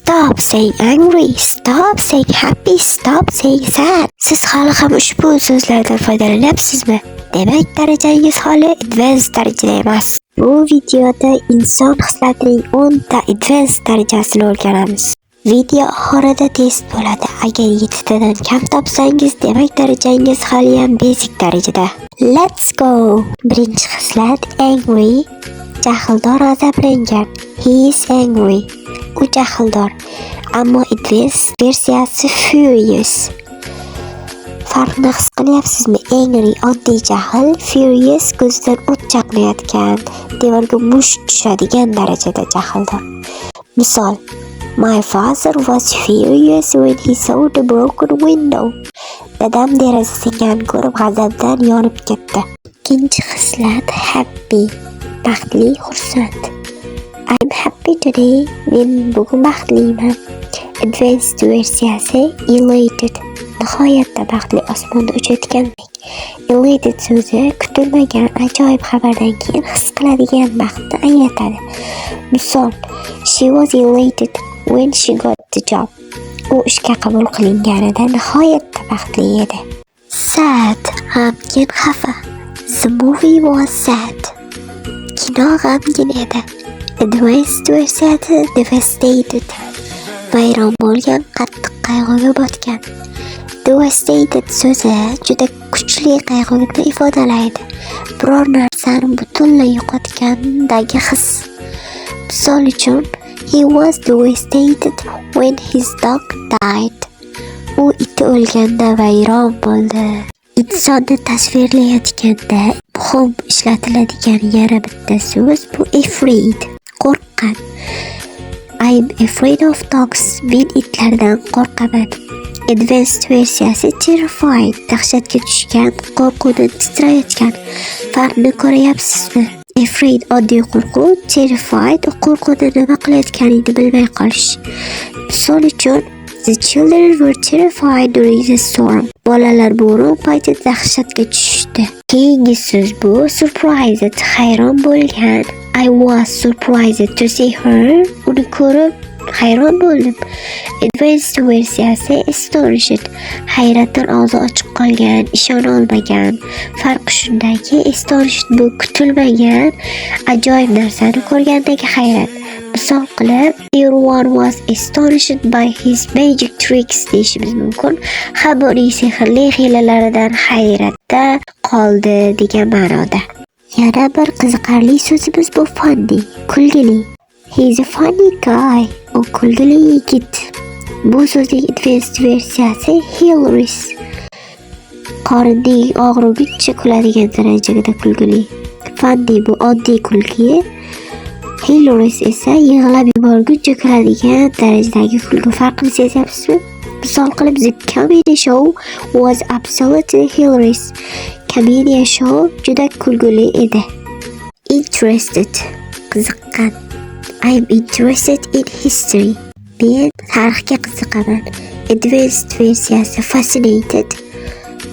Stop saying angry, stop saying happy, stop saying sad. Siz hali ham ushbu so'zlardan foydalanyapsizmi? Demak, darajangiz hali advanced darajada emas. Bu videoda inson hislatining 10 ta advanced darajasini o'rganamiz. Video oxirida test bo'ladi. Agar 7 tadan kam topsangiz, demak darajangiz hali ham basic darajada. Let's go. Birinchi hislat angry. Jahldor, g'azablangan. He is angry. U jahldor. Ammo advanced versiyasi furious. Farqni his qilyapsizmi? Angry oddiy jahl, furious ko'zdan o't chaqnayotgan, devorga musht tushadigan darajada jahldor. Misol: My father was furious when he saw the broken window. Dadam deraza singanini ko'rib g'azabdan yonib ketdi. Ikkinchi hislat happy. Baxtli, xursand. I'm happy today. Men bugun baxtliman. Advanced versiyasi elated. Nihoyatda baxtli, osmonda uchayotgandek. Elated so'zi kutilmagan ajoyib xabardan keyin his qiladigan baxtni anglatadi. Misol: She was elated when she got the job. U ishga qabul qilinganida nihoyatda baxtli edi. Sad, g'amgin, xafa. The movie was sad. Kino g'amgin edi. Advanced versiyasi devastated. Vayron bo'lgan, qattiq qayg'uga botgan. Devastated so'zi juda kuchli qayg'uni ifodalaydi. Biror narsani butunlay yo'qotgandagi his. Misol uchun, he was devastated when his dog died. U iti o'lganda vayron bo'ldi. Insonni tasvirlayotganda muhim ishlatiladigan yana bitta so'z bu afraid, qo'rqqan. I'm afraid of dogs. Men itlardan qo'rqaman. Advanced versiyasi terrified, dahshatga tushgan, qo'rquvdan titrayotgan. Farqni ko'ryapsizmi? Afraid oddiy qo'rquv, terrified qo'rquvda nima qilayotganingni bilmay qolish. Misol uchun, the children were terrified during the storm. Bolalar bo'ron payti dahshatga tushdi. Keyingi so'z bu surprised, hayron bo'lgan. I was surprised to see her. Uni ko'rib hayron bo'ldim. Advanced versiyasi astonished. Hayratdan og'zi ochiq qolgan, ishona olmagan. Farqi shundaki, astonished bu kutilmagan, ajoyib narsani ko'rgandagi hayrat. Misol qilib, everyone was astonished by his magic tricks deyishimiz mumkin. Hamma uning sehrli hiylalaridan hayratda qoldi degan ma'noda. Yana bir qiziqarli so'zimiz bu funny, kulgili. He's a funny guy. U kulgili yigit. Bu so'zning advanced versiyasi hilarious. Qorinning og'riguncha kuladigan darajada kulgili. Funny bu oddiy kulgi. Hilarious esa yig'lab yuborguncha kuladigan darajadagi kulgi. Farqini sezayapsizmi? Misol qilib, the comedy show was absolutely hilarious. Comedy show juda kulgili edi. Interested, qiziqqan. I'm interested in history. Men tarixga qiziqaman. Advanced versiyasi fascinated.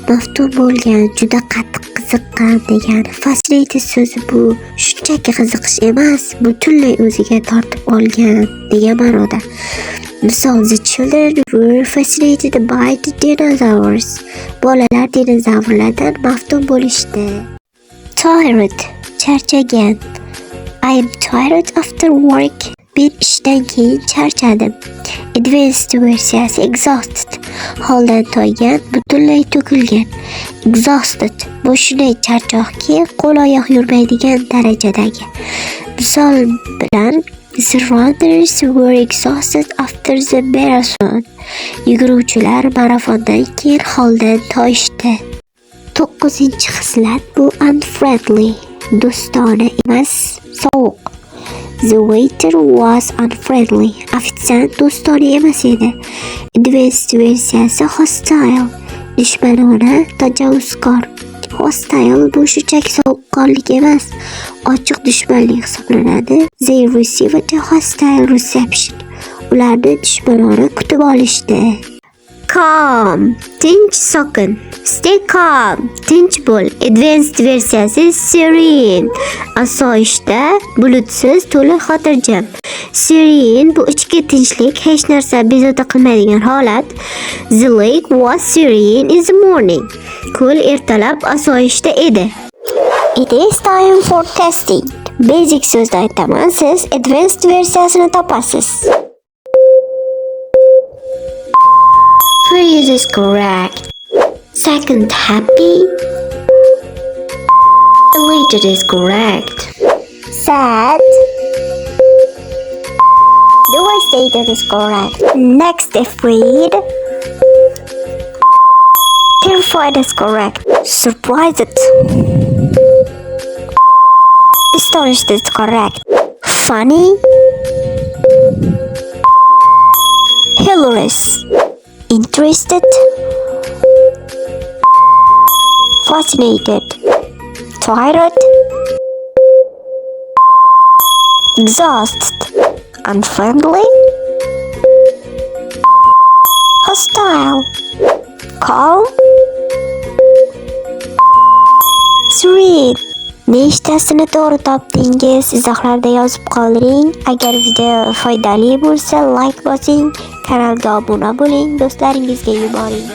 Maftun bo'lgan, juda qattiq qiziqqan degani. Fascinated so'zi bu shunchaki qiziqish emas, butunlay o'ziga tortib olgan degan ma'noda. Misol: The children were fascinated by the dinosaurs. Bolalar dinozavrlardan maftun bo'lishdi. Tired, charchagan. I'm tired after work. Men ishdan keyin charchadim. Advanced versiyasi exhausted. Holdan toygan, butunlay to'kilgan. Exhausted bu shunday charchoqki, qo'l oyoq yurmaydigan darajadagi. Misol bilan, the runners were exhausted after the marathon. Yuguruvchilar marafondan keyin holdan toyishdi. 9-chi hislat bu unfriendly. Do'stona emas, sovuq. The waiter was unfriendly. Ofitsiant do'stona emas edi. Advanced versiyasi hostile. Dushmanona, tajovuzkor. Hostile bu shunchaki sovuqqonlik emas, ochiq dushmanlik hisoblanadi. They received a hostile reception. Ularni dushmanona kutib olishdi. calm, tinch sokin. Stay calm, tinch bo'l. Advanced versiyasi serene, osoyishta, bulutsiz, to'liq xotirjam. Serene bu ichki tinchlik, hech narsa bezovta qilmaydigan holat. The lake was serene in the morning. Ko'l ertalab osoyishta edi. It is time for testing. Basic so'zda aytaman, siz advanced versiyasini topasiz. Phrase is correct. Second, happy. Elated is correct. Sad. Devastated is correct. Next, afraid. Terrified is correct. Surprised. Astonished is correct. Funny. Hilarious. Interested. Fascinated. Tired. Exhausted. Unfriendly. Hostile. Calm. Sweet. Nechtasini to'g'ri topdingiz? Izohlarda yozib qoldiring. Agar video foydali bo'lsa, like bosing, kanalga obuna bo'ling, do'stlaringizga yuboring.